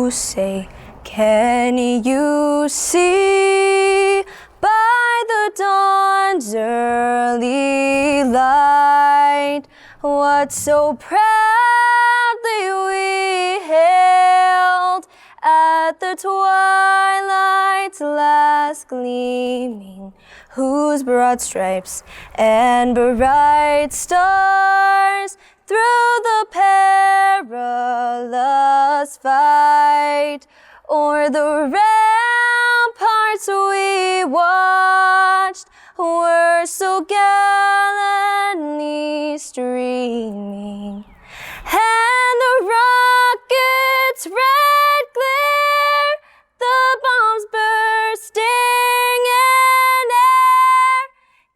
to say, can you see by the dawn's early light what so proudly we hailed at the twilight's last gleaming, whose broad stripes and bright stars through the perilous fight o'er the ramparts we watched were so gallantly streaming, and the rocket's red glare, the bombs bursting in air,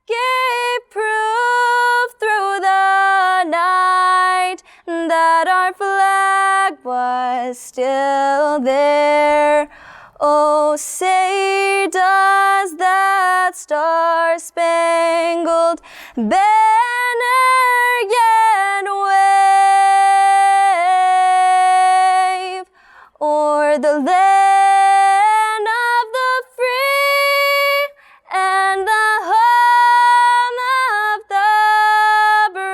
gave proof through the night that our flag was still there. Oh, say does that star-spangled banner yet wave o'er the land of the free and the home of the brave?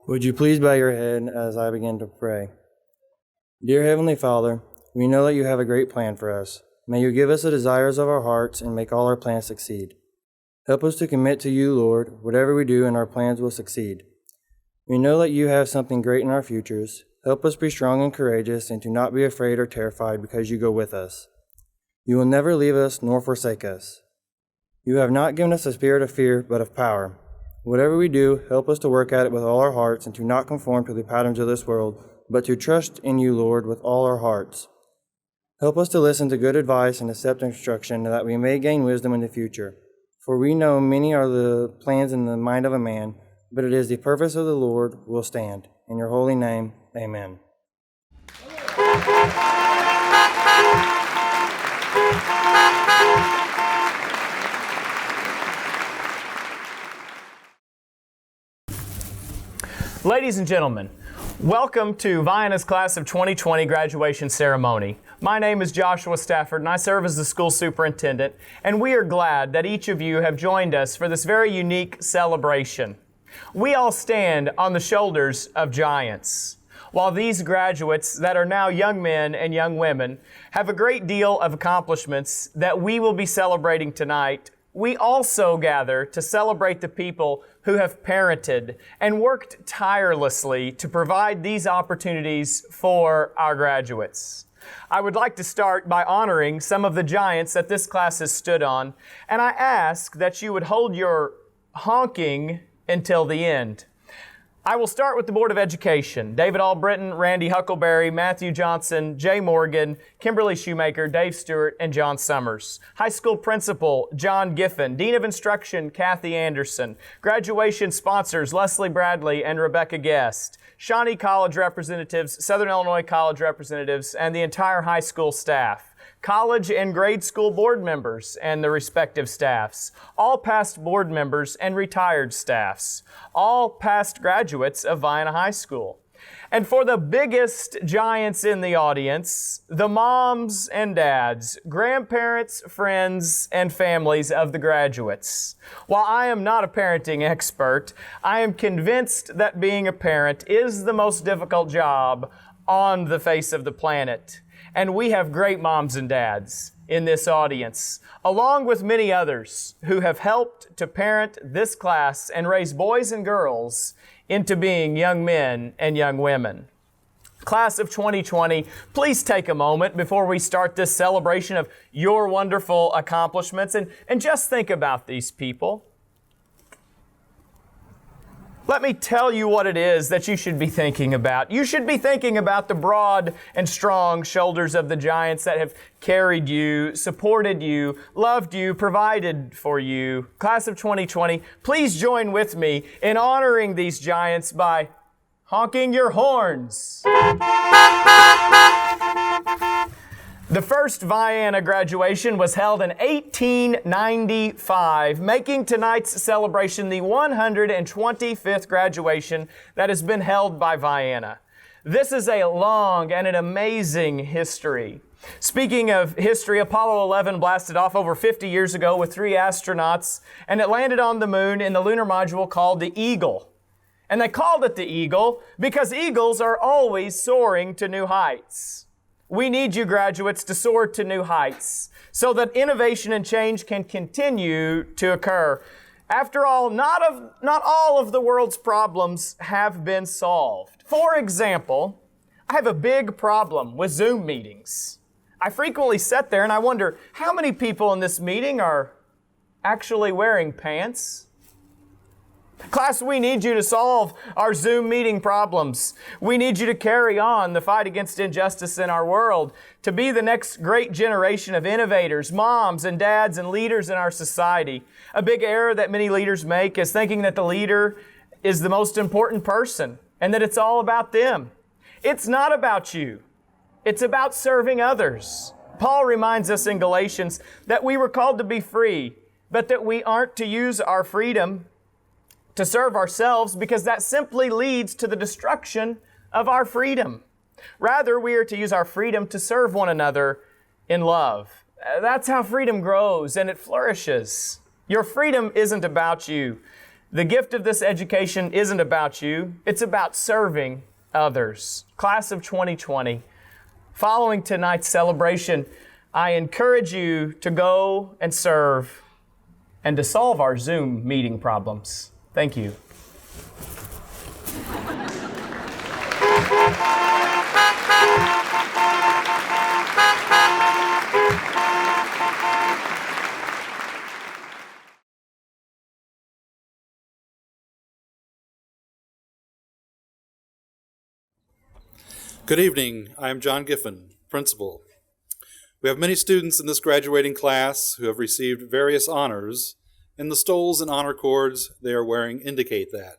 Would you please bow your head as I begin to pray? Dear Heavenly Father, we know that you have a great plan for us. May you give us the desires of our hearts and make all our plans succeed. Help us to commit to you, Lord, whatever we do, and our plans will succeed. We know that you have something great in our futures. Help us be strong and courageous and to not be afraid or terrified because you go with us. You will never leave us nor forsake us. You have not given us a spirit of fear, but of power. Whatever we do, help us to work at it with all our hearts and to not conform to the patterns of this world, but to trust in you, Lord, with all our hearts. Help us to listen to good advice and accept instruction that we may gain wisdom in the future. For we know many are the plans in the mind of a man, but it is the purpose of the Lord will stand. In your holy name, amen. Ladies and gentlemen, welcome to Vienna's Class of 2020 graduation ceremony. My name is Joshua Stafford and I serve as the school superintendent, and we are glad that each of you have joined us for this very unique celebration. We all stand on the shoulders of giants. While these graduates that are now young men and young women have a great deal of accomplishments that we will be celebrating tonight, we also gather to celebrate the people who have parented and worked tirelessly to provide these opportunities for our graduates. I would like to start by honoring some of the giants that this class has stood on, and I ask that you would hold your honking until the end. I will start with the Board of Education. David Albritton, Randy Huckleberry, Matthew Johnson, Jay Morgan, Kimberly Shoemaker, Dave Stewart, and John Summers. High School Principal, John Giffen. Dean of Instruction, Kathy Anderson. Graduation sponsors, Leslie Bradley and Rebecca Guest. Shawnee College representatives, Southern Illinois College representatives, and the entire high school staff. College and grade school board members and the respective staffs, all past board members and retired staffs, all past graduates of Vienna High School. And for the biggest giants in the audience, the moms and dads, grandparents, friends, and families of the graduates. While I am not a parenting expert, I am convinced that being a parent is the most difficult job on the face of the planet. And we have great moms and dads in this audience, along with many others who have helped to parent this class and raise boys and girls into being young men and young women. Class of 2020, please take a moment before we start this celebration of your wonderful accomplishments and just think about these people. Let me tell you what it is that you should be thinking about. You should be thinking about the broad and strong shoulders of the giants that have carried you, supported you, loved you, provided for you. Class of 2020, please join with me in honoring these giants by honking your horns. The first Vienna graduation was held in 1895, making tonight's celebration the 125th graduation that has been held by Vienna. This is a long and an amazing history. Speaking of history, Apollo 11 blasted off over 50 years ago with 3 astronauts, and it landed on the moon in the lunar module called the Eagle. And they called it the Eagle because eagles are always soaring to new heights. We need you graduates to soar to new heights so that innovation and change can continue to occur. After all, not all of the world's problems have been solved. For example, I have a big problem with Zoom meetings. I frequently sit there and I wonder how many people in this meeting are actually wearing pants? Class, we need you to solve our Zoom meeting problems. We need you to carry on the fight against injustice in our world, to be the next great generation of innovators, moms and dads and leaders in our society. A big error that many leaders make is thinking that the leader is the most important person and that it's all about them. It's not about you. It's about serving others. Paul reminds us in Galatians that we were called to be free, but that we aren't to use our freedom to serve ourselves, because that simply leads to the destruction of our freedom. Rather, we are to use our freedom to serve one another in love. That's how freedom grows and it flourishes. Your freedom isn't about you. The gift of this education isn't about you. It's about serving others. Class of 2020, following tonight's celebration, I encourage you to go and serve and to solve our Zoom meeting problems. Thank you. Good evening. I am John Giffen, principal. We have many students in this graduating class who have received various honors, and the stoles and honor cords they are wearing indicate that.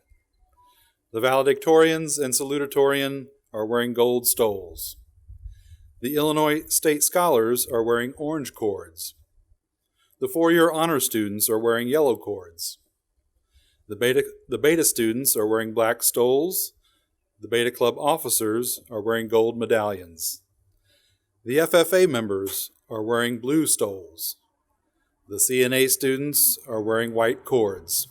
The valedictorians and salutatorian are wearing gold stoles. The Illinois State Scholars are wearing orange cords. The four-year honor students are wearing yellow cords. The Beta students are wearing black stoles. The Beta Club officers are wearing gold medallions. The FFA members are wearing blue stoles. The CNA students are wearing white cords.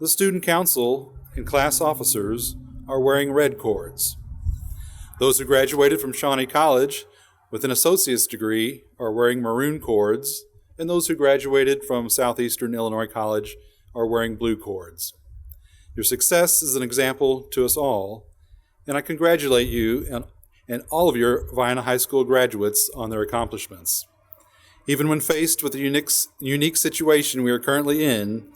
The student council and class officers are wearing red cords. Those who graduated from Shawnee College with an associate's degree are wearing maroon cords, and those who graduated from Southeastern Illinois College are wearing blue cords. Your success is an example to us all, and I congratulate you and all of your Vienna High School graduates on their accomplishments. Even when faced with the unique situation we are currently in,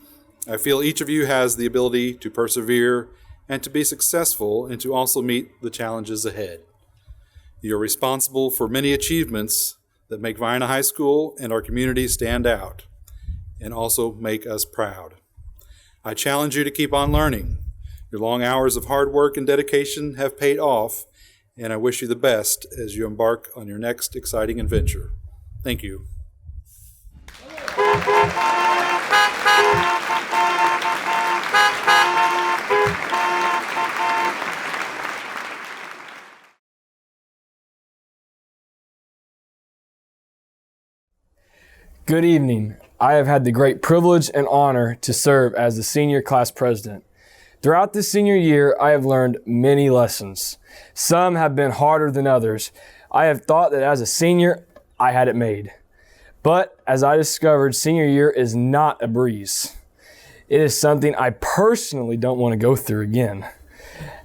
I feel each of you has the ability to persevere and to be successful and to also meet the challenges ahead. You are responsible for many achievements that make Vienna High School and our community stand out and also make us proud. I challenge you to keep on learning. Your long hours of hard work and dedication have paid off, and I wish you the best as you embark on your next exciting adventure. Thank you. Good evening. I have had the great privilege and honor to serve as the senior class president. Throughout this senior year, I have learned many lessons. Some have been harder than others. I have thought that as a senior, I had it made. But as I discovered, senior year is not a breeze. It is something I personally don't want to go through again.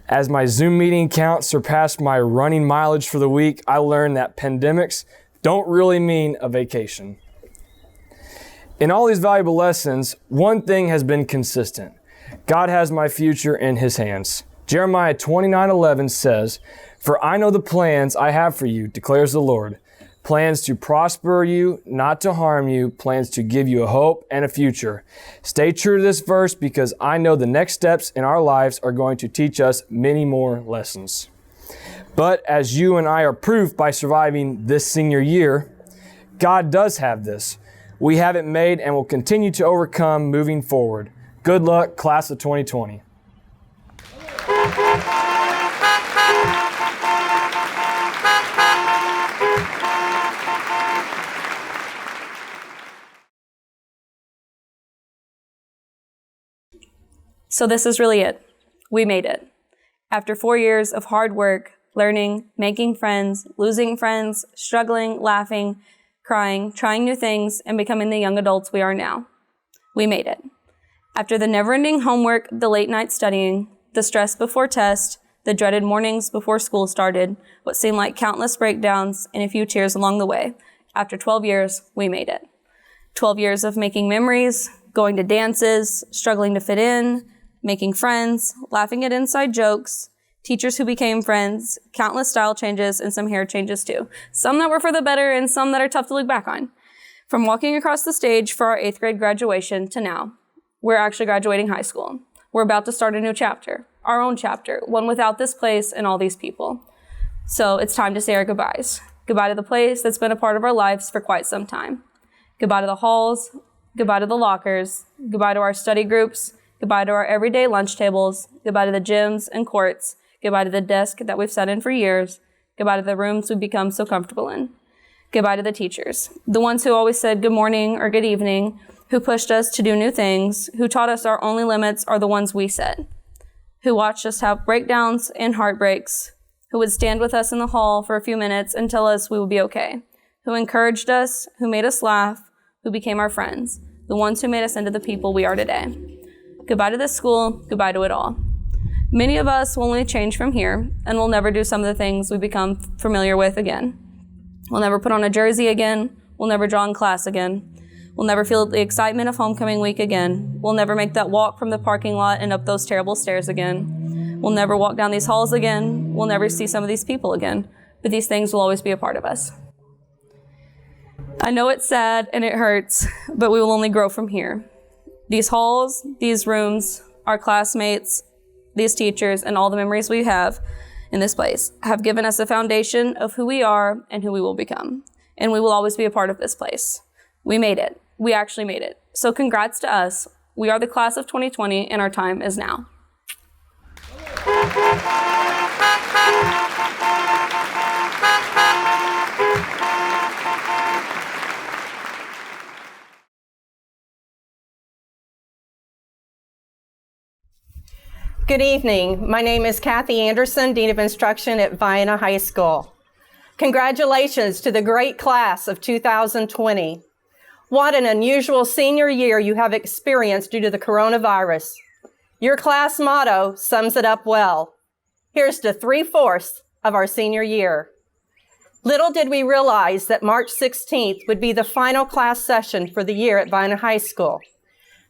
As my Zoom meeting count surpassed my running mileage for the week, I learned that pandemics don't really mean a vacation. In all these valuable lessons, one thing has been consistent. God has my future in His hands. Jeremiah 29:11 says, "For I know the plans I have for you, declares the Lord. Plans to prosper you, not to harm you, plans to give you a hope and a future." Stay true to this verse because I know the next steps in our lives are going to teach us many more lessons. But as you and I are proof by surviving this senior year, God does have this. We have it made and will continue to overcome moving forward. Good luck, class of 2020. So this is really it. We made it. After 4 years of hard work, learning, making friends, losing friends, struggling, laughing, crying, trying new things, and becoming the young adults we are now. We made it. After the never-ending homework, the late night studying, the stress before test, the dreaded mornings before school started, what seemed like countless breakdowns, and a few tears along the way, after 12 years, we made it. 12 years of making memories, going to dances, struggling to fit in, making friends, laughing at inside jokes, teachers who became friends, countless style changes, and some hair changes too. Some that were for the better and some that are tough to look back on. From walking across the stage for our 8th grade graduation to now, we're actually graduating high school. We're about to start a new chapter, our own chapter, one without this place and all these people. So it's time to say our goodbyes. Goodbye to the place that's been a part of our lives for quite some time. Goodbye to the halls, goodbye to the lockers, goodbye to our study groups, goodbye to our everyday lunch tables, goodbye to the gyms and courts, goodbye to the desk that we've sat in for years, goodbye to the rooms we've become so comfortable in. Goodbye to the teachers, the ones who always said good morning or good evening, who pushed us to do new things, who taught us our only limits are the ones we set, who watched us have breakdowns and heartbreaks, who would stand with us in the hall for a few minutes and tell us we would be okay, who encouraged us, who made us laugh, who became our friends, the ones who made us into the people we are today. Goodbye to this school, goodbye to it all. Many of us will only change from here, and we'll never do some of the things we become familiar with again. We'll never put on a jersey again. We'll never draw in class again. We'll never feel the excitement of homecoming week again. We'll never make that walk from the parking lot and up those terrible stairs again. We'll never walk down these halls again. We'll never see some of these people again. But these things will always be a part of us. I know it's sad and it hurts, but we will only grow from here. These halls, these rooms, our classmates, these teachers, and all the memories we have in this place have given us a foundation of who we are and who we will become. And we will always be a part of this place. We made it. We actually made it. So congrats to us. We are the class of 2020 and our time is now. Good evening. My name is Kathy Anderson, Dean of Instruction at Vienna High School. Congratulations to the great class of 2020. What an unusual senior year you have experienced due to the coronavirus. Your class motto sums it up well. Here's to 3/4 of our senior year. Little did we realize that March 16th would be the final class session for the year at Vienna High School.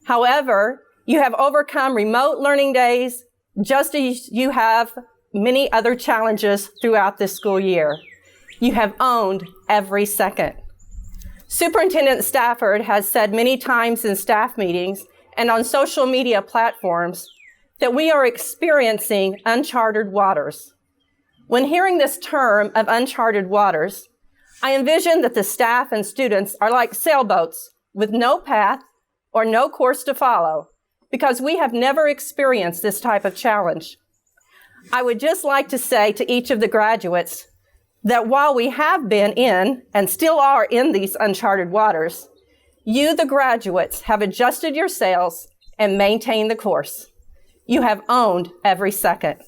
However, you have overcome remote learning days, just as you have many other challenges throughout this school year. You have owned every second. Superintendent Stafford has said many times in staff meetings and on social media platforms that we are experiencing uncharted waters. When hearing this term of uncharted waters, I envision that the staff and students are like sailboats with no path or no course to follow, because we have never experienced this type of challenge. I would just like to say to each of the graduates that while we have been in and still are in these uncharted waters, you, the graduates, have adjusted your sails and maintained the course. You have owned every second.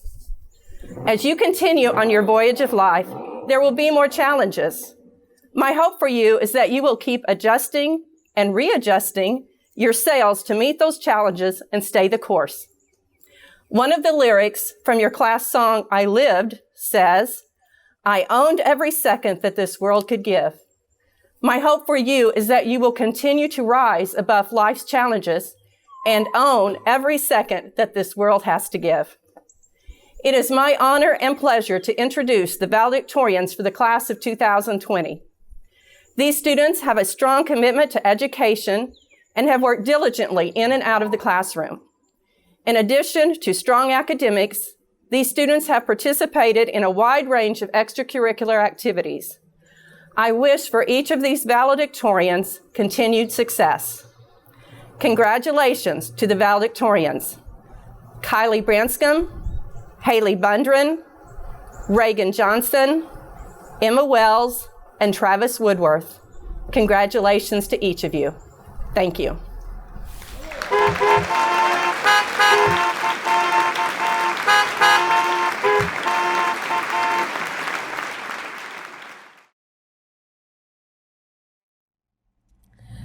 As you continue on your voyage of life, there will be more challenges. My hope for you is that you will keep adjusting and readjusting your sails to meet those challenges and stay the course. One of the lyrics from your class song, I Lived, says, I owned every second that this world could give. My hope for you is that you will continue to rise above life's challenges and own every second that this world has to give. It is my honor and pleasure to introduce the valedictorians for the class of 2020. These students have a strong commitment to education and have worked diligently in and out of the classroom. In addition to strong academics, These students have participated in a wide range of extracurricular activities. I wish for each of these valedictorians continued success. Congratulations to the valedictorians: Kylie Branscombe, Haley Bundren, Reagan Johnson, Emma Wells, and Travis Woodworth. Congratulations to each of you. Thank you.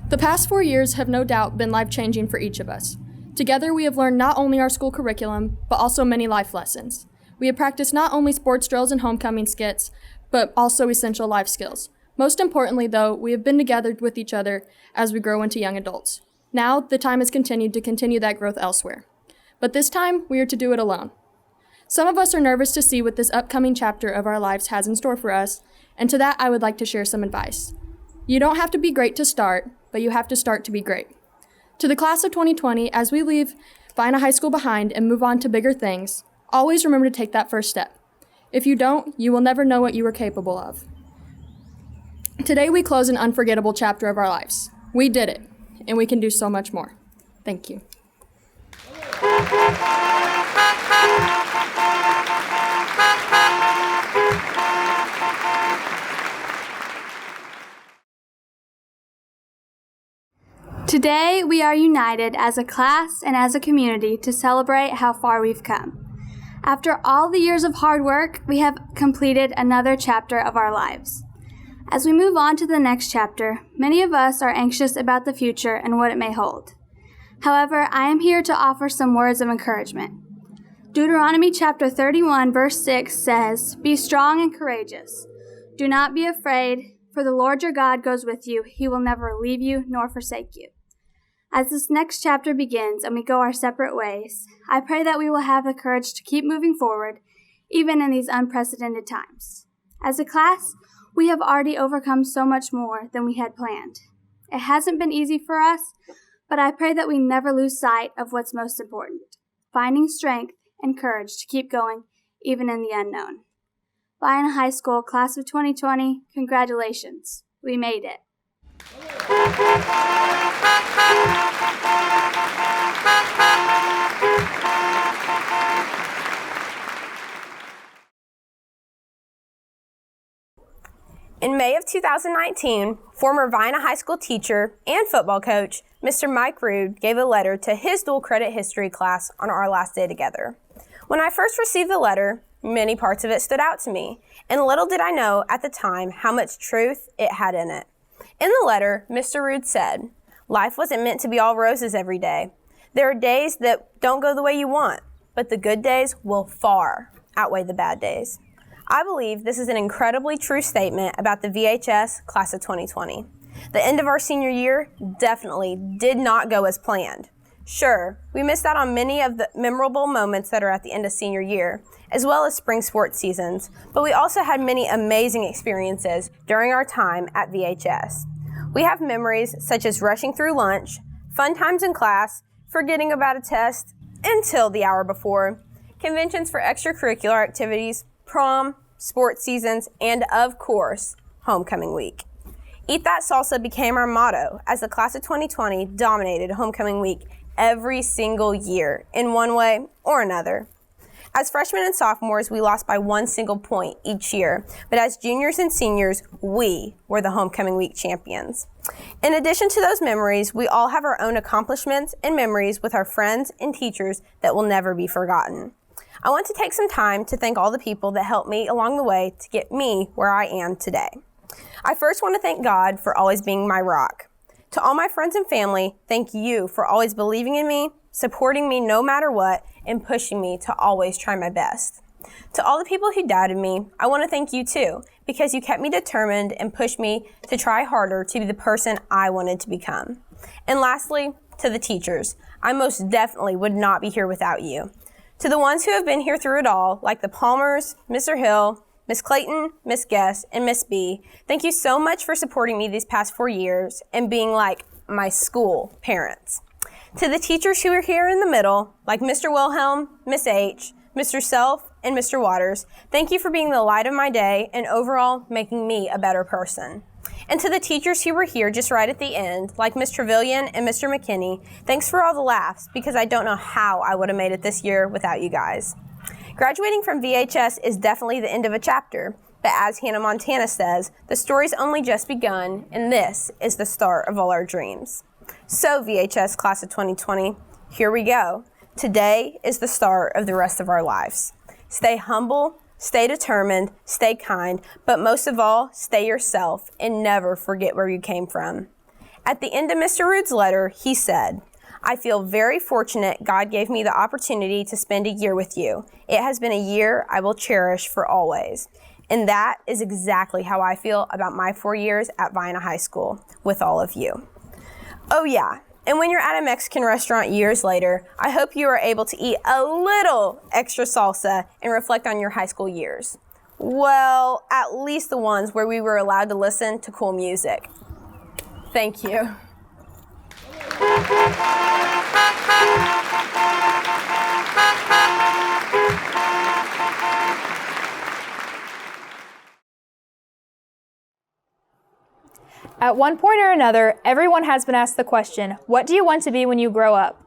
The past 4 years have no doubt been life-changing for each of us. Together, we have learned not only our school curriculum, but also many life lessons. We have practiced not only sports drills and homecoming skits, but also essential life skills. Most importantly, though, we have been together with each other as we grow into young adults. Now, the time has continued to continue that growth elsewhere. But this time, we are to do it alone. Some of us are nervous to see what this upcoming chapter of our lives has in store for us, and to that, I would like to share some advice. You don't have to be great to start, but you have to start to be great. To the class of 2020, as we leave Vienna High School behind and move on to bigger things, always remember to take that first step. If you don't, you will never know what you are capable of. Today we close an unforgettable chapter of our lives. We did it, and we can do so much more. Thank you. Today, we are united as a class and as a community to celebrate how far we've come. After all the years of hard work, we have completed another chapter of our lives. As we move on to the next chapter, many of us are anxious about the future and what it may hold. However, I am here to offer some words of encouragement. Deuteronomy chapter 31, verse 6 says, "Be strong and courageous. Do not be afraid, for the Lord your God goes with you. He will never leave you nor forsake you." As this next chapter begins and we go our separate ways, I pray that we will have the courage to keep moving forward, even in these unprecedented times. As a class, we have already overcome so much more than we had planned. It hasn't been easy for us, but I pray that we never lose sight of what's most important, finding strength and courage to keep going, even in the unknown. Vienna High School, class of 2020, congratulations. We made it. In May of 2019, former Vienna High School teacher and football coach, Mr. Mike Rude, gave a letter to his dual credit history class on our last day together. When I first received the letter, many parts of it stood out to me, and little did I know at the time how much truth it had in it. In the letter, Mr. Rude said, "Life wasn't meant to be all roses every day. There are days that don't go the way you want, but the good days will far outweigh the bad days." I believe this is an incredibly true statement about the VHS class of 2020. The end of our senior year definitely did not go as planned. Sure, we missed out on many of the memorable moments that are at the end of senior year, as well as spring sports seasons, but we also had many amazing experiences during our time at VHS. We have memories such as rushing through lunch, fun times in class, forgetting about a test until the hour before, conventions for extracurricular activities, prom, sports seasons, and of course, homecoming week. Eat That Salsa became our motto as the class of 2020 dominated homecoming week every single year in one way or another. As freshmen and sophomores, we lost by 1 single point each year, but as juniors and seniors, we were the homecoming week champions. In addition to those memories, we all have our own accomplishments and memories with our friends and teachers that will never be forgotten. I want to take some time to thank all the people that helped me along the way to get me where I am today. I first want to thank God for always being my rock. To all my friends and family, thank you for always believing in me, supporting me no matter what, and pushing me to always try my best. To all the people who doubted me, I want to thank you too, because you kept me determined and pushed me to try harder to be the person I wanted to become. And lastly, to the teachers, I most definitely would not be here without you. To the ones who have been here through it all, like the Palmers, Mr. Hill, Miss Clayton, Miss Guest, and Miss B, thank you so much for supporting me these past 4 years and being like my school parents. To the teachers who are here in the middle, like Mr. Wilhelm, Miss H, Mr. Self, and Mr. Waters, thank you for being the light of my day and overall making me a better person. And to the teachers who were here just right at the end, like Ms. Trevelyan and Mr. McKinney, thanks for all the laughs, because I don't know how I would have made it this year without you guys. Graduating from VHS is definitely the end of a chapter, but as Hannah Montana says, the story's only just begun, and this is the start of all our dreams. So VHS class of 2020, here we go. Today is the start of the rest of our lives. Stay humble, stay determined, stay kind, but most of all, stay yourself and never forget where you came from. At the end of Mr. Rood's letter, he said, I feel very fortunate God gave me the opportunity to spend a year with you. It has been a year I will cherish for always. And that is exactly how I feel about my 4 years at Vienna High School with all of you. Oh yeah, and when you're at a Mexican restaurant years later, I hope you are able to eat a little extra salsa and reflect on your high school years. Well, at least the ones where we were allowed to listen to cool music. Thank you. At one point or another, everyone has been asked the question, what do you want to be when you grow up?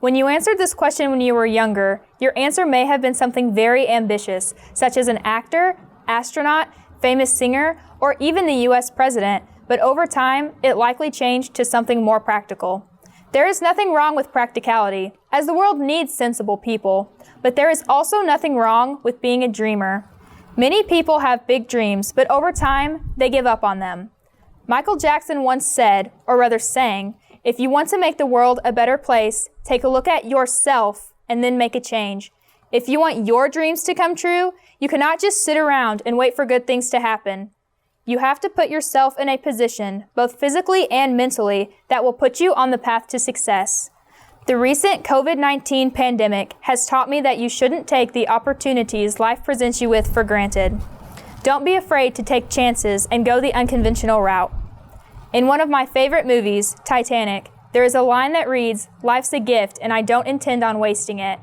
When you answered this question when you were younger, your answer may have been something very ambitious, such as an actor, astronaut, famous singer, or even the U.S. president, but over time, it likely changed to something more practical. There is nothing wrong with practicality, as the world needs sensible people, but there is also nothing wrong with being a dreamer. Many people have big dreams, but over time, they give up on them. Michael Jackson once said, or rather sang, if you want to make the world a better place, take a look at yourself and then make a change. If you want your dreams to come true, you cannot just sit around and wait for good things to happen. You have to put yourself in a position, both physically and mentally, that will put you on the path to success. The recent COVID-19 pandemic has taught me that you shouldn't take the opportunities life presents you with for granted. Don't be afraid to take chances and go the unconventional route. In one of my favorite movies, Titanic, there is a line that reads, "Life's a gift and I don't intend on wasting it."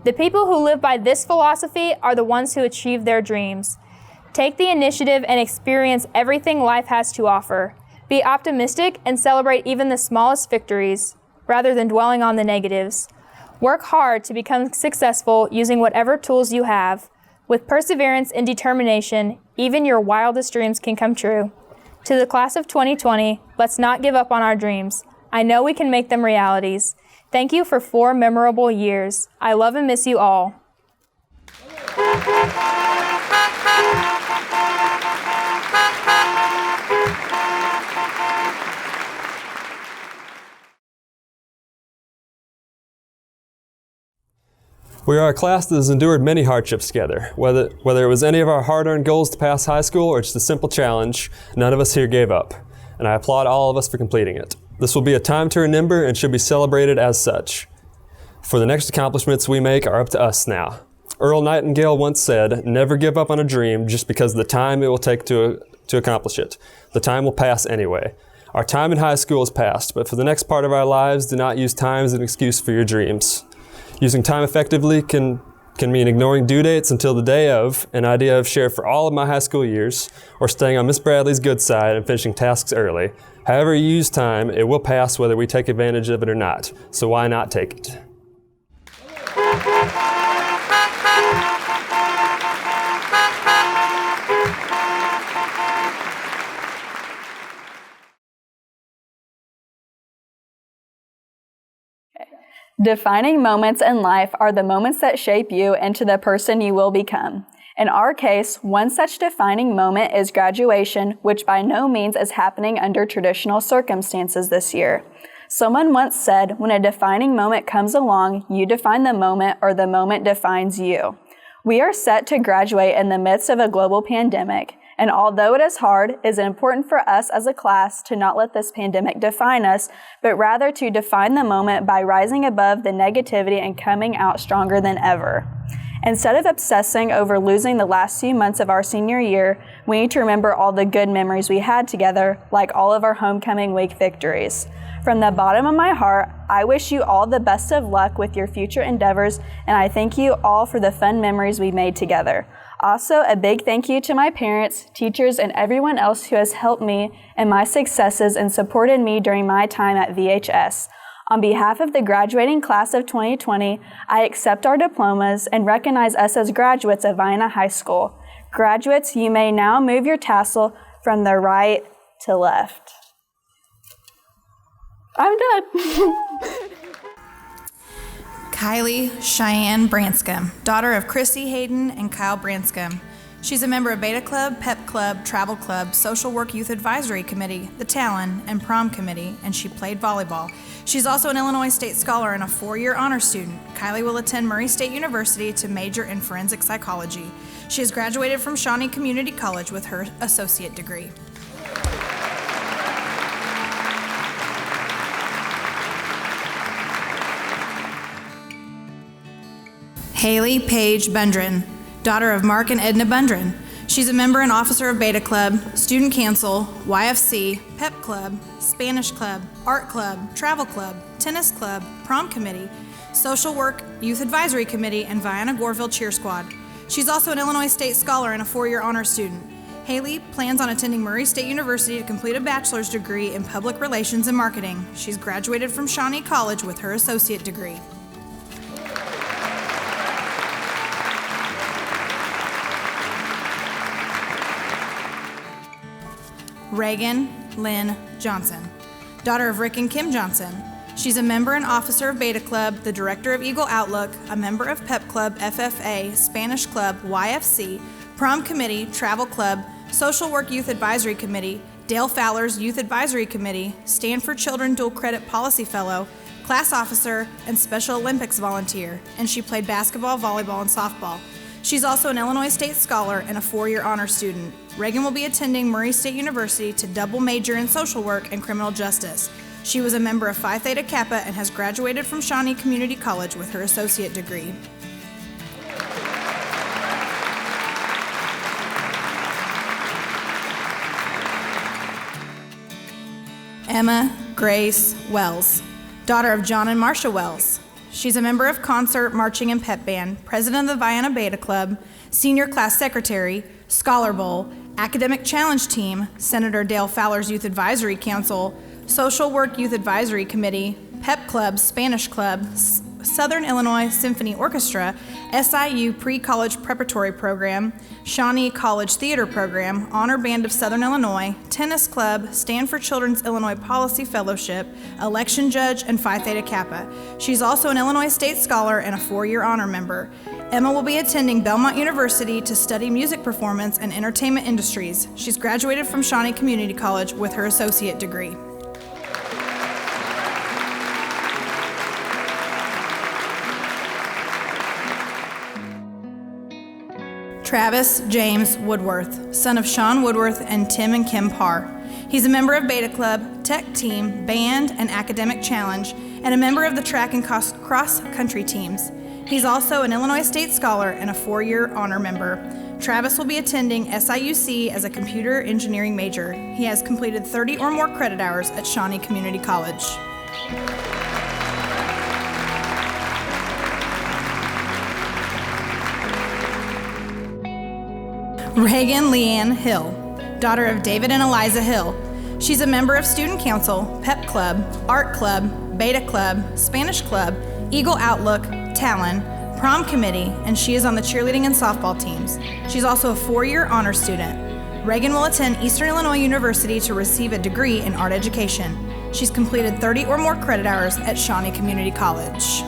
The people who live by this philosophy are the ones who achieve their dreams. Take the initiative and experience everything life has to offer. Be optimistic and celebrate even the smallest victories, rather than dwelling on the negatives. Work hard to become successful using whatever tools you have. With perseverance and determination, even your wildest dreams can come true. To the class of 2020, let's not give up on our dreams. I know we can make them realities. Thank you for 4 memorable years. I love and miss you all. We are a class that has endured many hardships together. Whether it was any of our hard-earned goals to pass high school or just a simple challenge, none of us here gave up, and I applaud all of us for completing it. This will be a time to remember and should be celebrated as such. For the next accomplishments we make are up to us now. Earl Nightingale once said, "Never give up on a dream just because of the time it will take to accomplish it. The time will pass anyway." Our time in high school is past, but for the next part of our lives, do not use time as an excuse for your dreams. Using time effectively can mean ignoring due dates until the day of, an idea I've shared for all of my high school years, or staying on Miss Bradley's good side and finishing tasks early. However you use time, it will pass whether we take advantage of it or not, so why not take it? Defining moments in life are the moments that shape you into the person you will become. In our case, one such defining moment is graduation, which by no means is happening under traditional circumstances this year. Someone once said, when a defining moment comes along, you define the moment or the moment defines you. We are set to graduate in the midst of a global pandemic. And although it is hard, it is important for us as a class to not let this pandemic define us, but rather to define the moment by rising above the negativity and coming out stronger than ever. Instead of obsessing over losing the last few months of our senior year, we need to remember all the good memories we had together, like all of our homecoming week victories. From the bottom of my heart, I wish you all the best of luck with your future endeavors, and I thank you all for the fun memories we made together. Also, a big thank you to my parents, teachers, and everyone else who has helped me in my successes and supported me during my time at VHS. On behalf of the graduating class of 2020, I accept our diplomas and recognize us as graduates of Vienna High School. Graduates, you may now move your tassel from the right to left. I'm done. Kylie Cheyenne Branscombe, daughter of Chrissy Hayden and Kyle Branscombe. She's a member of Beta Club, Pep Club, Travel Club, Social Work Youth Advisory Committee, the Talon, and Prom Committee, and she played volleyball. She's also an Illinois State Scholar and a 4-year honor student. Kylie will attend Murray State University to major in forensic psychology. She has graduated from Shawnee Community College with her associate degree. Haley Paige Bundren, daughter of Mark and Edna Bundren. She's a member and officer of Beta Club, Student Council, YFC, Pep Club, Spanish Club, Art Club, Travel Club, Tennis Club, Prom Committee, Social Work, Youth Advisory Committee, and Vienna Goreville Cheer Squad. She's also an Illinois State Scholar and a 4-year honor student. Haley plans on attending Murray State University to complete a bachelor's degree in public relations and marketing. She's graduated from Shawnee College with her associate degree. Reagan Lynn Johnson, daughter of Rick and Kim Johnson. She's a member and officer of Beta Club, the director of Eagle Outlook, a member of Pep Club, FFA, Spanish Club, YFC, Prom Committee, Travel Club, Social Work Youth Advisory Committee, Dale Fowler's Youth Advisory Committee, Stanford Children Dual Credit Policy Fellow, class officer, and Special Olympics volunteer, and she played basketball, volleyball, and softball. She's also an Illinois State Scholar and a 4-year honor student. Reagan will be attending Murray State University to double major in social work and criminal justice. She was a member of Phi Theta Kappa and has graduated from Shawnee Community College with her associate degree. Emma Grace Wells, daughter of John and Marcia Wells. She's a member of Concert, Marching, and Pep Band, president of the Vienna Beta Club, senior class secretary, Scholar Bowl, Academic Challenge Team, Senator Dale Fowler's Youth Advisory Council, Social Work Youth Advisory Committee, Pep Club, Spanish Club, Southern Illinois Symphony Orchestra, SIU Pre-College Preparatory Program, Shawnee College Theater Program, Honor Band of Southern Illinois, Tennis Club, Stanford Children's Illinois Policy Fellowship, Election Judge, and Phi Theta Kappa. She's also an Illinois State Scholar and a 4-year honor member. Emma will be attending Belmont University to study music performance and entertainment industries. She's graduated from Shawnee Community College with her associate degree. Travis James Woodworth, son of Sean Woodworth and Tim and Kim Parr. He's a member of Beta Club, Tech Team, Band, and Academic Challenge, and a member of the track and cross-country teams. He's also an Illinois State Scholar and a 4-year honor member. Travis will be attending SIUC as a computer engineering major. He has completed 30 or more credit hours at Shawnee Community College. Reagan Leanne Hill, daughter of David and Eliza Hill. She's a member of Student Council, Pep Club, Art Club, Beta Club, Spanish Club, Eagle Outlook, Talon, Prom Committee, and she is on the cheerleading and softball teams. She's also a 4-year honor student. Reagan will attend Eastern Illinois University to receive a degree in art education. She's completed 30 or more credit hours at Shawnee Community College.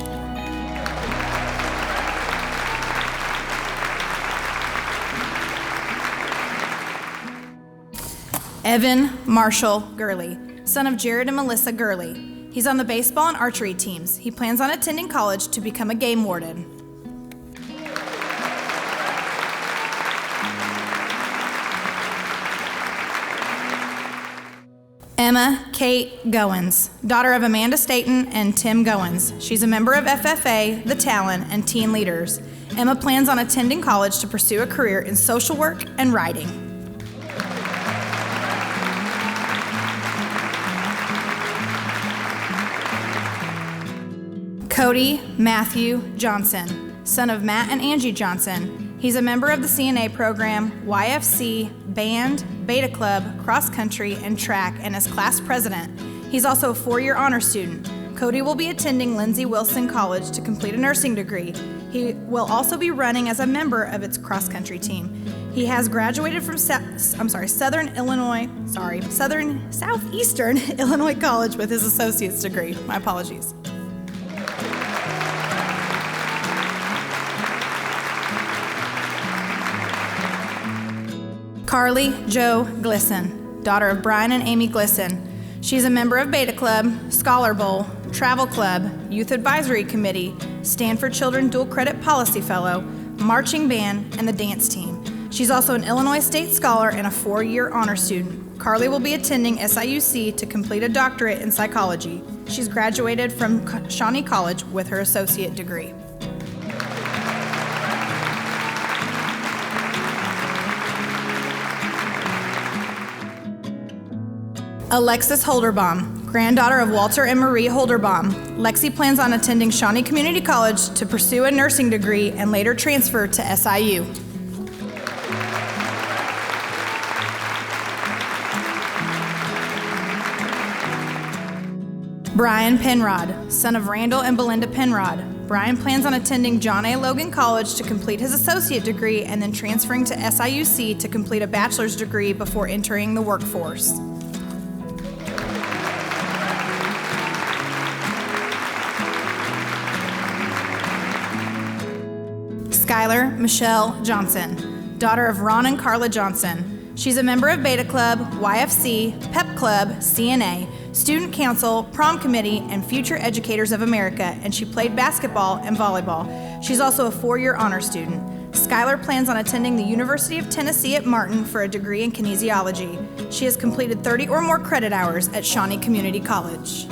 Evan Marshall Gurley, son of Jared and Melissa Gurley. He's on the baseball and archery teams. He plans on attending college to become a game warden. Emma Kate Goins, daughter of Amanda Staten and Tim Goins. She's a member of FFA, the Talon, and Teen Leaders. Emma plans on attending college to pursue a career in social work and writing. Cody Matthew Johnson, son of Matt and Angie Johnson. He's a member of the CNA program, YFC, band, Beta Club, cross country, and track, and is class president. He's also a 4-year honor student. Cody will be attending Lindsey Wilson College to complete a nursing degree. He will also be running as a member of its cross country team. He has graduated from Southeastern Illinois College with his associate's degree. My apologies. Carly Jo Glisson, daughter of Brian and Amy Glisson. She's a member of Beta Club, Scholar Bowl, Travel Club, Youth Advisory Committee, Stanford Children Dual Credit Policy Fellow, Marching Band, and the dance team. She's also an Illinois State Scholar and a 4-year honor student. Carly will be attending SIUC to complete a doctorate in psychology. She's graduated from Shawnee College with her associate degree. Alexis Holderbaum, granddaughter of Walter and Marie Holderbaum. Lexi plans on attending Shawnee Community College to pursue a nursing degree and later transfer to SIU. Brian Penrod, son of Randall and Belinda Penrod. Brian plans on attending John A. Logan College to complete his associate degree and then transferring to SIUC to complete a bachelor's degree before entering the workforce. Skylar Michelle Johnson, daughter of Ron and Carla Johnson. She's a member of Beta Club, YFC, PEP Club, CNA, Student Council, Prom Committee, and Future Educators of America, and she played basketball and volleyball. She's also a 4-year honor student. Skylar plans on attending the University of Tennessee at Martin for a degree in kinesiology. She has completed 30 or more credit hours at Shawnee Community College.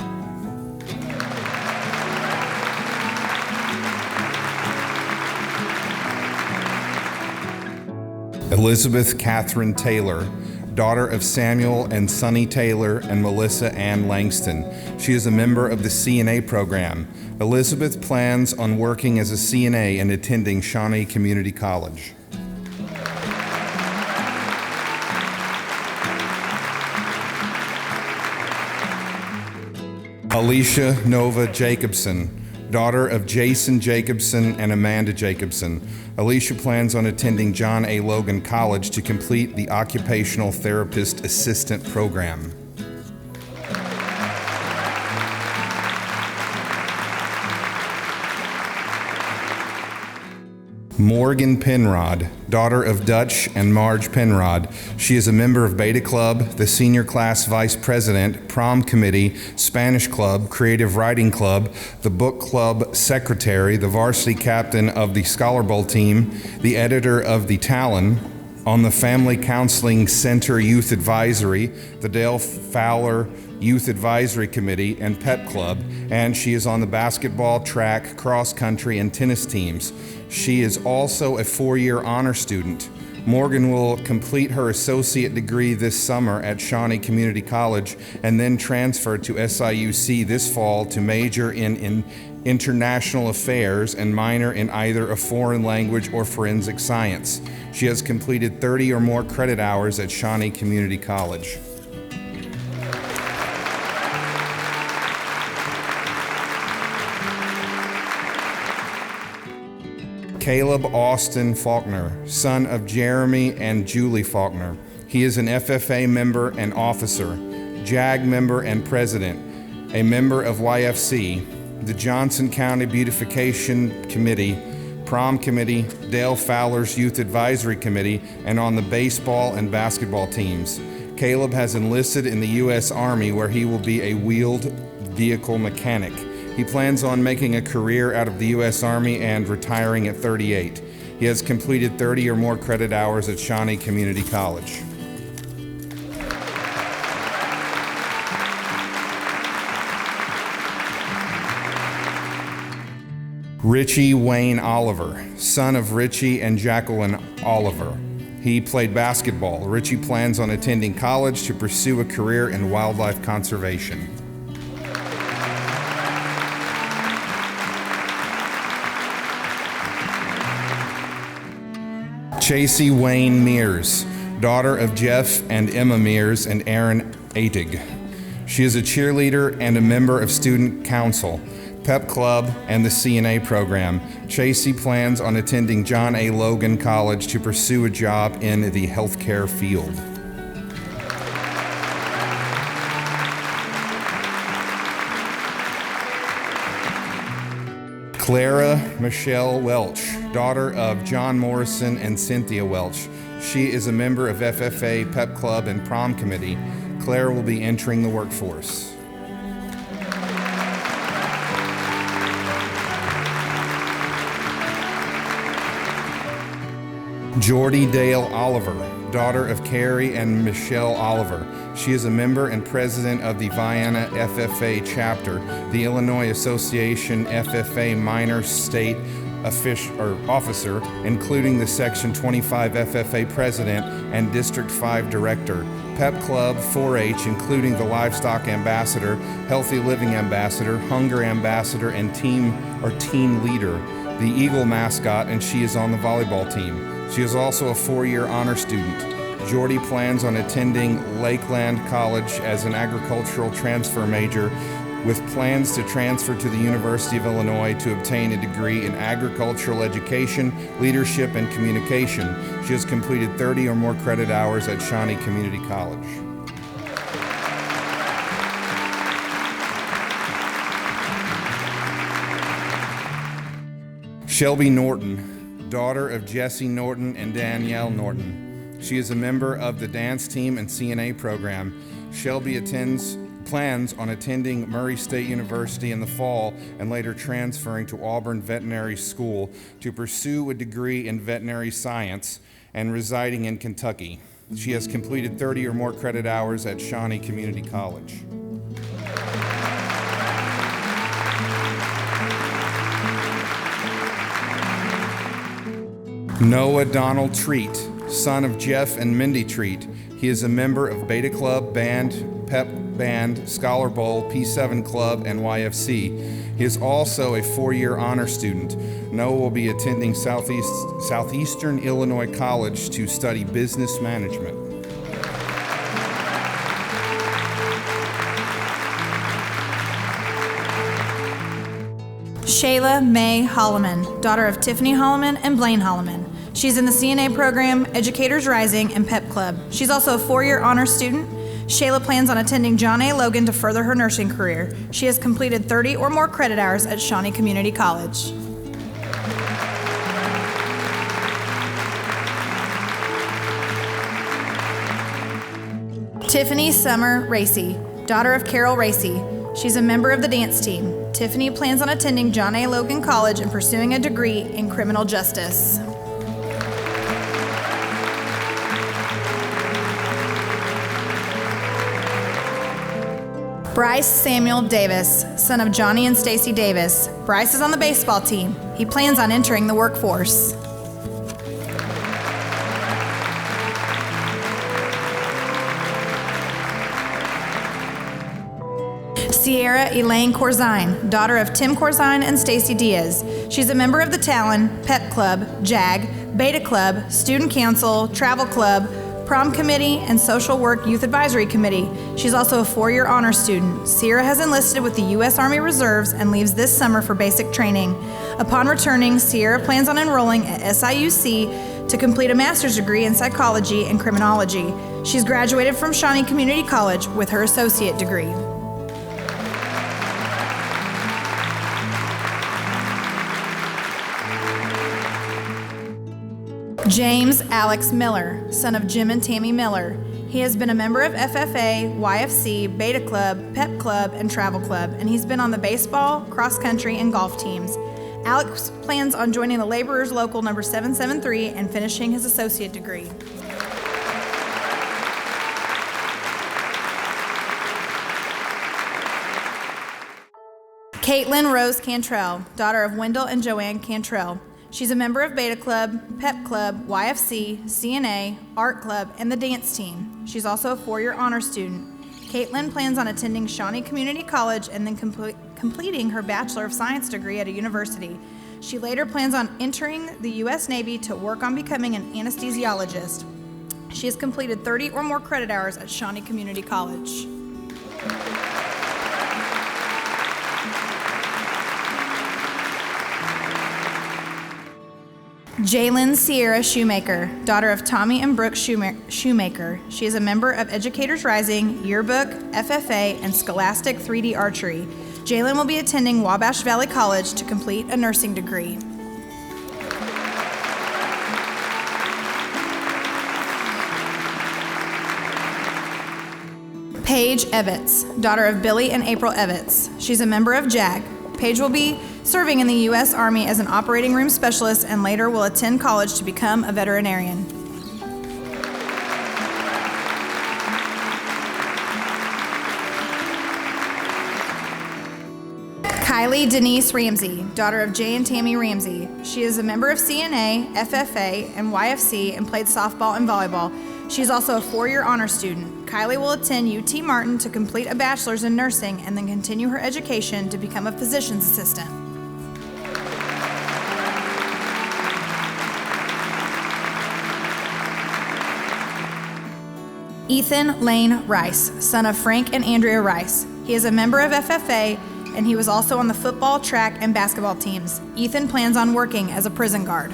Elizabeth Catherine Taylor, daughter of Samuel and Sonny Taylor and Melissa Ann Langston. She is a member of the CNA program. Elizabeth plans on working as a CNA and attending Shawnee Community College. Alicia Nova Jacobson, daughter of Jason Jacobson and Amanda Jacobson. Alicia plans on attending John A. Logan College to complete the Occupational Therapist Assistant program. Morgan Penrod, daughter of Dutch and Marge Penrod. She is a member of Beta Club, the Senior Class Vice President, Prom Committee, Spanish Club, Creative Writing Club, the Book Club Secretary, the varsity captain of the Scholar Bowl team, the editor of the Talon, on the Family Counseling Center Youth Advisory, the Dale Fowler Youth Advisory Committee, and PEP Club, and she is on the basketball, track, cross country, and tennis teams. She is also a 4-year honor student. Morgan will complete her associate degree this summer at Shawnee Community College and then transfer to SIUC this fall to major in international affairs and minor in either a foreign language or forensic science. She has completed 30 or more credit hours at Shawnee Community College. Caleb Austin Faulkner, son of Jeremy and Julie Faulkner. He is an FFA member and officer, JAG member and president, a member of YFC, the Johnson County Beautification Committee, Prom Committee, Dale Fowler's Youth Advisory Committee, and on the baseball and basketball teams. Caleb has enlisted in the U.S. Army where he will be a wheeled vehicle mechanic. He plans on making a career out of the U.S. Army and retiring at 38. He has completed 30 or more credit hours at Shawnee Community College. Richie Wayne Oliver, son of Richie and Jacqueline Oliver. He played basketball. Richie plans on attending college to pursue a career in wildlife conservation. Chasey Wayne Mears, daughter of Jeff and Emma Mears and Aaron Atig. She is a cheerleader and a member of student council, Pep Club, and the CNA program. Chasey plans on attending John A. Logan College to pursue a job in the healthcare field. Clara Michelle Welch, daughter of John Morrison and Cynthia Welch. She is a member of FFA, Pep Club, and Prom Committee. Claire will be entering the workforce. Jordy Dale Oliver, daughter of Carrie and Michelle Oliver. She is a member and president of the Vienna FFA chapter, the Illinois Association FFA minor state officer, including the Section 25 FFA president and District 5 director, Pep Club 4-H, including the Livestock Ambassador, Healthy Living Ambassador, Hunger Ambassador, and teen leader, the Eagle mascot, and she is on the volleyball team. She is also a 4-year honor student. Jordy plans on attending Lakeland College as an agricultural transfer major, with plans to transfer to the University of Illinois to obtain a degree in agricultural education, leadership, and communication. She has completed 30 or more credit hours at Shawnee Community College. Shelby Norton, daughter of Jesse Norton and Danielle Norton. She is a member of the dance team and CNA program. Shelby plans on attending Murray State University in the fall and later transferring to Auburn Veterinary School to pursue a degree in veterinary science and residing in Kentucky. She has completed 30 or more credit hours at Shawnee Community College. Noah Donald Treat, son of Jeff and Mindy Treat. He is a member of Beta Club, Band, Pep Band, Scholar Bowl, P7 Club, and YFC. He is also a 4-year honor student. Noah will be attending Southeastern Illinois College to study business management. Shayla Mae Holloman, daughter of Tiffany Holloman and Blaine Holloman. She's in the CNA program, Educators Rising, and Pep Club. She's also a 4-year honor student. Shayla plans on attending John A. Logan to further her nursing career. She has completed 30 or more credit hours at Shawnee Community College. Tiffany Summer Racy, daughter of Carol Racy. She's a member of the dance team. Tiffany plans on attending John A. Logan College and pursuing a degree in criminal justice. Bryce Samuel Davis, son of Johnny and Stacy Davis. Bryce is on the baseball team. He plans on entering the workforce. Sierra Elaine Corzine, daughter of Tim Corzine and Stacy Diaz. She's a member of the Talon, Pep Club, JAG, Beta Club, Student Council, Travel Club, Prom Committee, and Social Work Youth Advisory Committee. She's also a 4-year honor student. Sierra has enlisted with the U.S. Army Reserves and leaves this summer for basic training. Upon returning, Sierra plans on enrolling at SIUC to complete a master's degree in psychology and criminology. She's graduated from Shawnee Community College with her associate degree. James Alex Miller, son of Jim and Tammy Miller. He has been a member of FFA, YFC, Beta Club, Pep Club, and Travel Club, and he's been on the baseball, cross country, and golf teams. Alex plans on joining the Laborers Local number 773 and finishing his associate degree. Caitlin Rose Cantrell, daughter of Wendell and Joanne Cantrell. She's a member of Beta Club, Pep Club, YFC, CNA, Art Club, and the dance team. She's also a four-year honor student. Caitlin plans on attending Shawnee Community College and then completing her Bachelor of Science degree at a university. She later plans on entering the U.S. Navy to work on becoming an anesthesiologist. She has completed 30 or more credit hours at Shawnee Community College. Jalen Sierra Shoemaker, daughter of Tommy and Brooke Shoemaker. She is a member of Educators Rising, Yearbook, FFA, and Scholastic 3D Archery. Jalen will be attending Wabash Valley College to complete a nursing degree. Paige Evitz, daughter of Billy and April Evitz. She's a member of JAG. Paige will be serving in the U.S. Army as an operating room specialist and later will attend college to become a veterinarian. Kylie Denise Ramsey, daughter of Jay and Tammy Ramsey. She is a member of CNA, FFA, and YFC and played softball and volleyball. She is also a four-year honor student. Kylie will attend UT Martin to complete a bachelor's in nursing and then continue her education to become a physician's assistant. Ethan Lane Rice, son of Frank and Andrea Rice. He is a member of FFA and he was also on the football, track, and basketball teams. Ethan plans on working as a prison guard.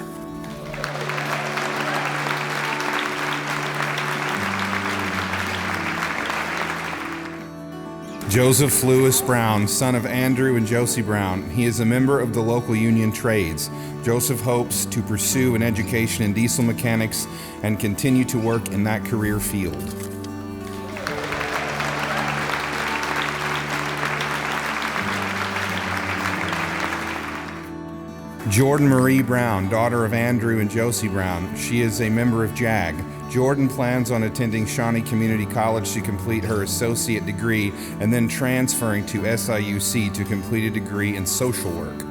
Joseph Lewis Brown, son of Andrew and Josie Brown. He is a member of the local union trades. Joseph hopes to pursue an education in diesel mechanics and continue to work in that career field. Jordan Marie Brown, daughter of Andrew and Josie Brown. She is a member of JAG. Jordan plans on attending Shawnee Community College to complete her associate degree and then transferring to SIUC to complete a degree in social work.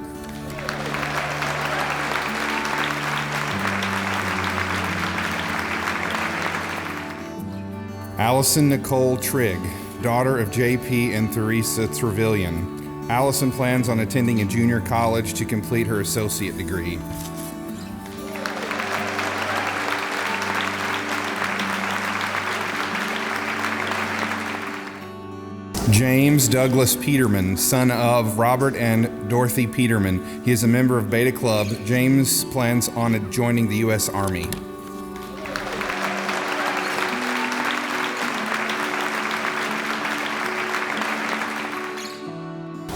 Allison Nicole Trigg, daughter of JP and Theresa Trevelyan. Allison plans on attending a junior college to complete her associate degree. James Douglas Peterman, son of Robert and Dorothy Peterman. He is a member of Beta Club. James plans on joining the U.S. Army.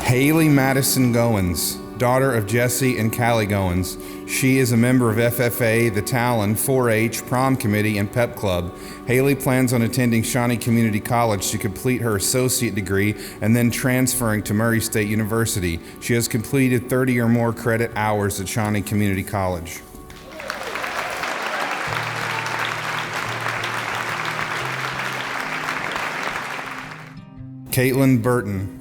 Haley Madison Goins, daughter of Jesse and Callie Goins. She is a member of FFA, the Talon, 4-H, Prom Committee, and Pep Club. Haley plans on attending Shawnee Community College to complete her associate degree and then transferring to Murray State University. She has completed 30 or more credit hours at Shawnee Community College. Caitlin Burton,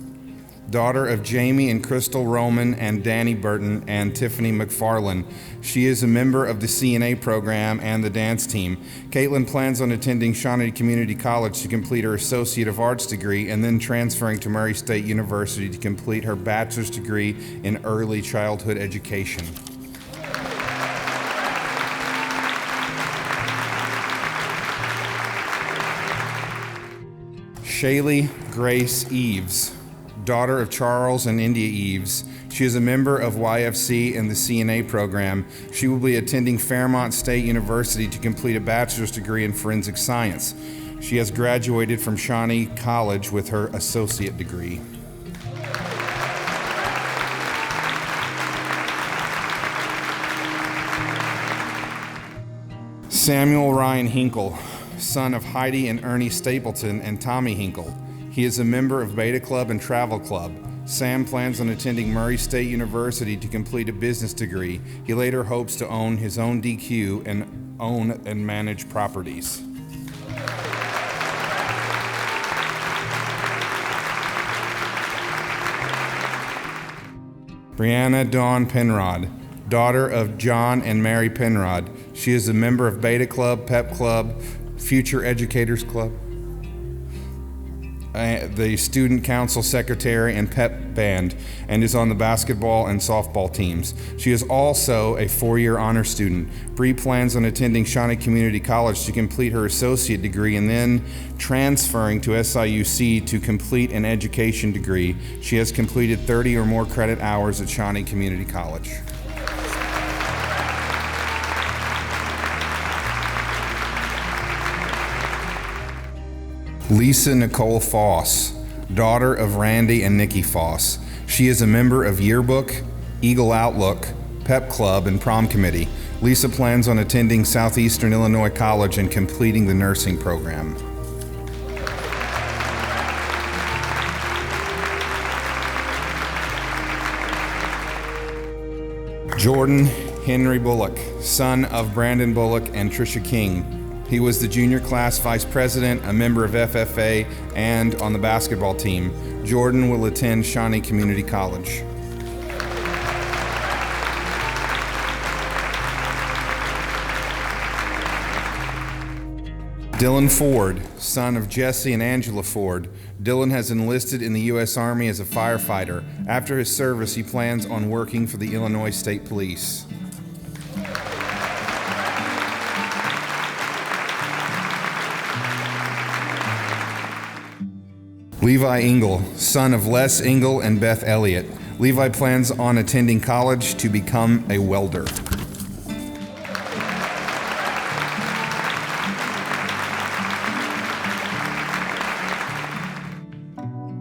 daughter of Jamie and Crystal Roman and Danny Burton and Tiffany McFarland. She is a member of the CNA program and the dance team. Caitlin plans on attending Shawnee Community College to complete her Associate of Arts degree and then transferring to Murray State University to complete her bachelor's degree in early childhood education. Shaylee Grace Eves, daughter of Charles and India Eves. She is a member of YFC and the CNA program. She will be attending Fairmont State University to complete a bachelor's degree in forensic science. She has graduated from Shawnee College with her associate degree. Samuel Ryan Hinkle, son of Heidi and Ernie Stapleton and Tommy Hinkle. He is a member of Beta Club and Travel Club. Sam plans on attending Murray State University to complete a business degree. He later hopes to own his own DQ and own and manage properties. Brianna Dawn Penrod, daughter of John and Mary Penrod. She is a member of Beta Club, Pep Club, Future Educators Club, the Student Council Secretary, and Pep Band, and is on the basketball and softball teams. She is also a four-year honor student. Bree plans on attending Shawnee Community College to complete her associate degree and then transferring to SIUC to complete an education degree. She has completed 30 or more credit hours at Shawnee Community College. Lisa Nicole Foss, daughter of Randy and Nikki Foss. She is a member of Yearbook, Eagle Outlook, Pep Club, and Prom Committee. Lisa plans on attending Southeastern Illinois College and completing the nursing program. Jordan Henry Bullock, son of Brandon Bullock and Trisha King. He was the junior class vice president, a member of FFA, and on the basketball team. Jordan will attend Shawnee Community College. Dylan Ford, son of Jesse and Angela Ford. Dylan has enlisted in the U.S. Army as a firefighter. After his service, he plans on working for the Illinois State Police. Levi Engel, son of Les Engel and Beth Elliott. Levi plans on attending college to become a welder.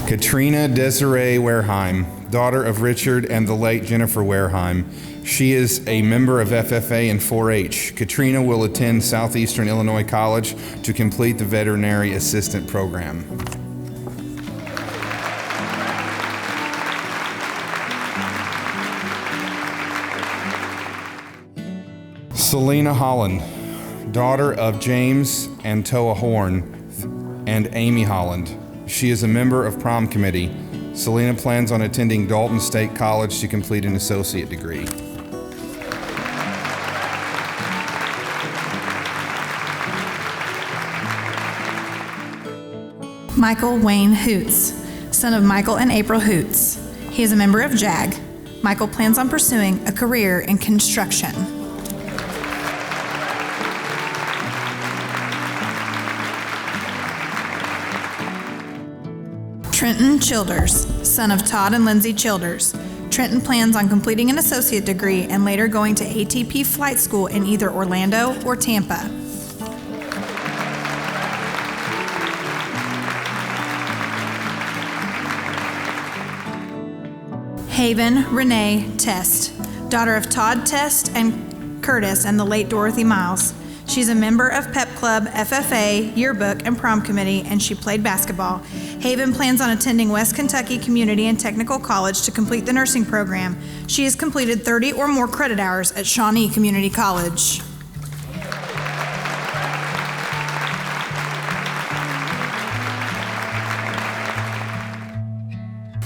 Katrina Desiree Wareheim, daughter of Richard and the late Jennifer Wareheim. She is a member of FFA and 4-H. Katrina will attend Southeastern Illinois College to complete the veterinary assistant program. Selena Holland, daughter of James and Toa Horn and Amy Holland. She is a member of Prom Committee. Selena plans on attending Dalton State College to complete an associate degree. Michael Wayne Hoots, son of Michael and April Hoots. He is a member of JAG. Michael plans on pursuing a career in construction. Trenton Childers, son of Todd and Lindsay Childers. Trenton plans on completing an associate degree and later going to ATP flight school in either Orlando or Tampa. Haven Renee Test, daughter of Todd Test and Curtis and the late Dorothy Miles. She's a member of Pep Club, FFA, Yearbook, and Prom Committee, and she played basketball. Haven plans on attending West Kentucky Community and Technical College to complete the nursing program. She has completed 30 or more credit hours at Shawnee Community College.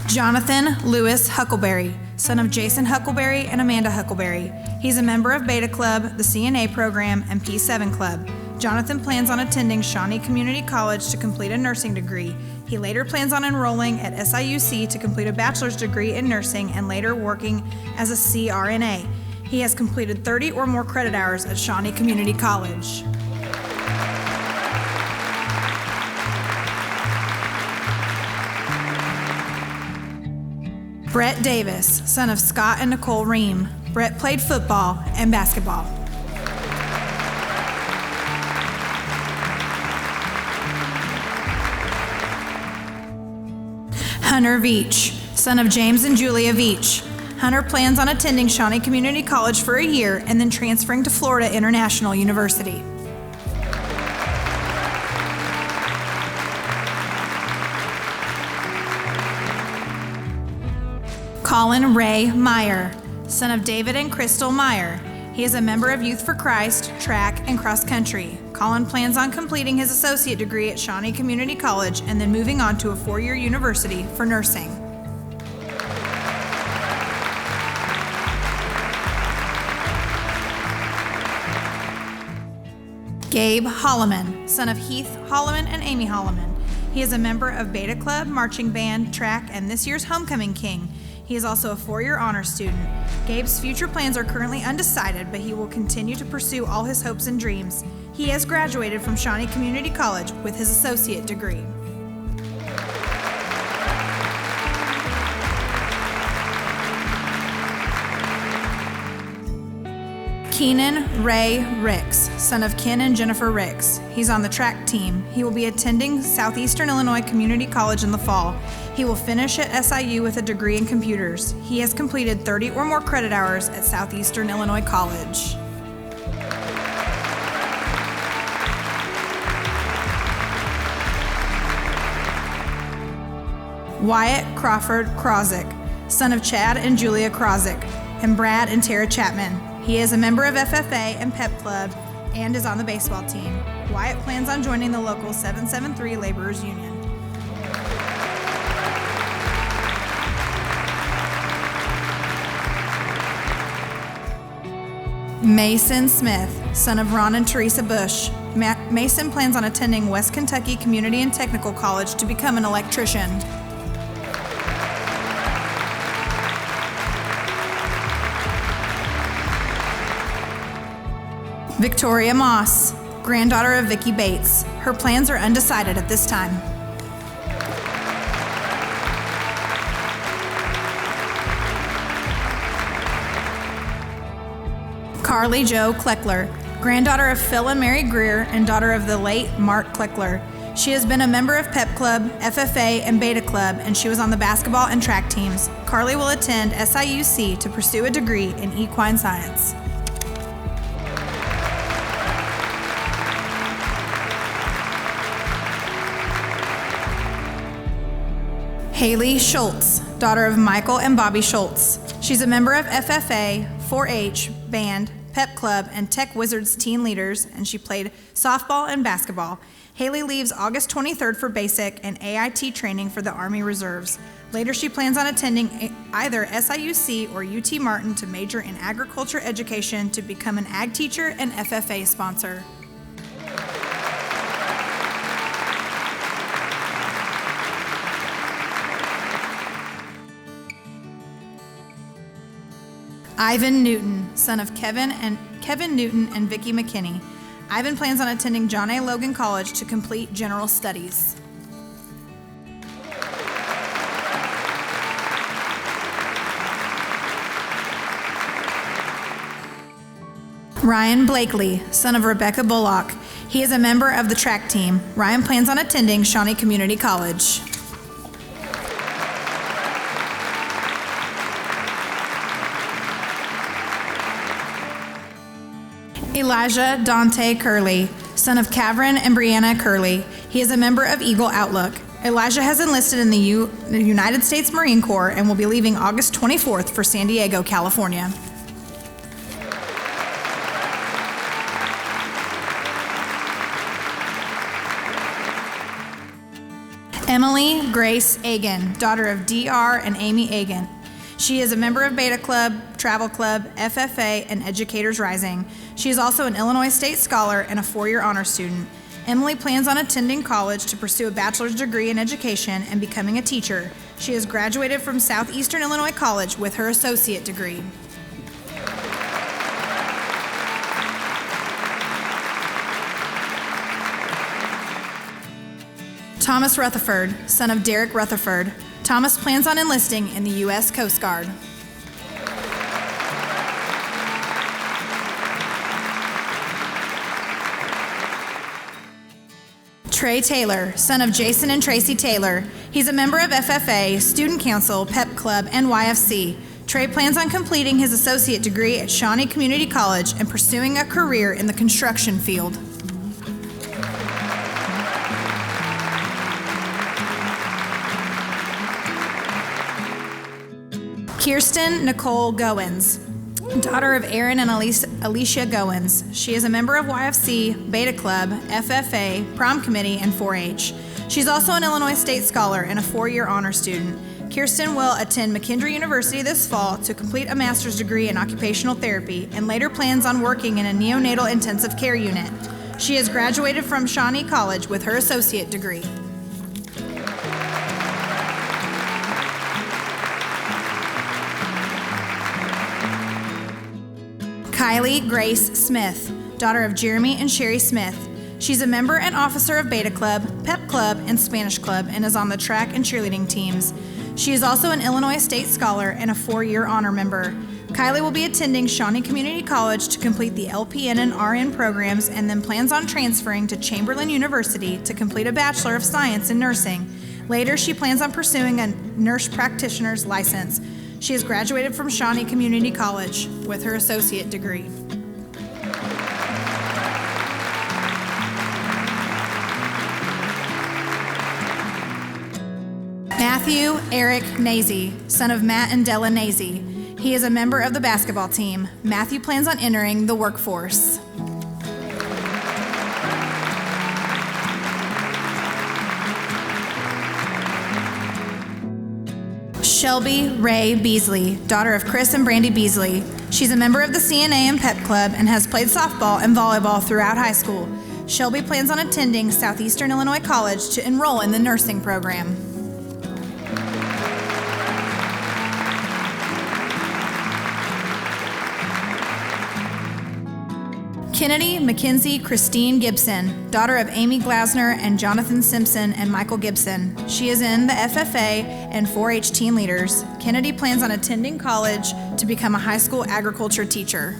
Jonathan Lewis Huckleberry, son of Jason Huckleberry and Amanda Huckleberry. He's a member of Beta Club, the CNA program, and P7 Club. Jonathan plans on attending Shawnee Community College to complete a nursing degree. He later plans on enrolling at SIUC to complete a bachelor's degree in nursing and later working as a CRNA. He has completed 30 or more credit hours at Shawnee Community College. Brett Davis, son of Scott and Nicole Ream. Brett played football and basketball. Hunter Veach, son of James and Julia Veach. Hunter plans on attending Shawnee Community College for a year and then transferring to Florida International University. Colin Ray Meyer, son of David and Crystal Meyer. He is a member of Youth for Christ, track, and cross country. Colin plans on completing his associate degree at Shawnee Community College and then moving on to a 4-year university for nursing. Gabe Holloman, son of Heath Holloman and Amy Holloman. He is a member of Beta Club, marching band, track, and this year's Homecoming King. He is also a four-year honor student. Gabe's future plans are currently undecided, but he will continue to pursue all his hopes and dreams. He has graduated from Shawnee Community College with his associate degree. Keenan Ray Ricks, son of Ken and Jennifer Ricks. He's on the track team. He will be attending Southeastern Illinois Community College in the fall. He will finish at SIU with a degree in computers. He has completed 30 or more credit hours at Southeastern Illinois College. Wyatt Crawford Krozik, son of Chad and Julia Krozik, and Brad and Tara Chapman. He is a member of FFA and Pep Club and is on the baseball team. Wyatt plans on joining the local 773 Laborers Union. Mason Smith, son of Ron and Teresa Bush. Mason plans on attending West Kentucky Community and Technical College to become an electrician. Victoria Moss, granddaughter of Vicki Bates. Her plans are undecided at this time. Carly Jo Kleckler, granddaughter of Phil and Mary Greer and daughter of the late Mark Kleckler. She has been a member of Pep Club, FFA, and Beta Club, and she was on the basketball and track teams. Carly will attend SIUC to pursue a degree in equine science. Haley Schultz, daughter of Michael and Bobby Schultz. She's a member of FFA, 4-H, band, Pep Club, and Tech Wizards teen leaders, and she played softball and basketball. Haley leaves August 23rd for basic and AIT training for the Army Reserves. Later, she plans on attending either SIUC or UT Martin to major in agriculture education to become an ag teacher and FFA sponsor. Ivan Newton, son of Kevin Newton and Vicki McKinney. Ivan plans on attending John A. Logan College to complete general studies. Ryan Blakely, son of Rebecca Bullock. He is a member of the track team. Ryan plans on attending Shawnee Community College. Elijah Dante Curley, son of Kavrin and Brianna Curley. He is a member of Eagle Outlook. Elijah has enlisted in the United States Marine Corps and will be leaving August 24th for San Diego, California. Emily Grace Agan, daughter of DR and Amy Agan. She is a member of Beta Club, Travel Club, FFA, and Educators Rising. She is also an Illinois State Scholar and a 4-year honor student. Emily plans on attending college to pursue a bachelor's degree in education and becoming a teacher. She has graduated from Southeastern Illinois College with her associate degree. Thomas Rutherford, son of Derek Rutherford. Thomas plans on enlisting in the U.S. Coast Guard. Trey Taylor, son of Jason and Tracy Taylor. He's a member of FFA, Student Council, Pep Club, and YFC. Trey plans on completing his associate degree at Shawnee Community College and pursuing a career in the construction field. Kirsten Nicole Goins, daughter of Aaron and Alicia Goins. She is a member of YFC, Beta Club, FFA, Prom Committee, and 4-H. She's also an Illinois State Scholar and a 4-year honor student. Kirsten will attend McKendree University this fall to complete a master's degree in occupational therapy and later plans on working in a neonatal intensive care unit. She has graduated from Shawnee College with her associate degree. Kylie Grace Smith, daughter of Jeremy and Sherry Smith. She's a member and officer of Beta Club, Pep Club, and Spanish Club, and is on the track and cheerleading teams. She is also an Illinois State Scholar and a 4-year honor member. Kylie will be attending Shawnee Community College to complete the LPN and RN programs and then plans on transferring to Chamberlain University to complete a Bachelor of Science in Nursing. Later, she plans on pursuing a nurse practitioner's license. She has graduated from Shawnee Community College with her associate degree. Matthew Eric Nazy, son of Matt and Della Nazy. He is a member of the basketball team. Matthew plans on entering the workforce. Shelby Ray Beasley, daughter of Chris and Brandy Beasley. She's a member of the CNA and Pep Club and has played softball and volleyball throughout high school. Shelby plans on attending Southeastern Illinois College to enroll in the nursing program. Kennedy Mackenzie Christine Gibson, daughter of Amy Glasner and Jonathan Simpson and Michael Gibson. She is in the FFA and 4-H teen leaders. Kennedy plans on attending college to become a high school agriculture teacher.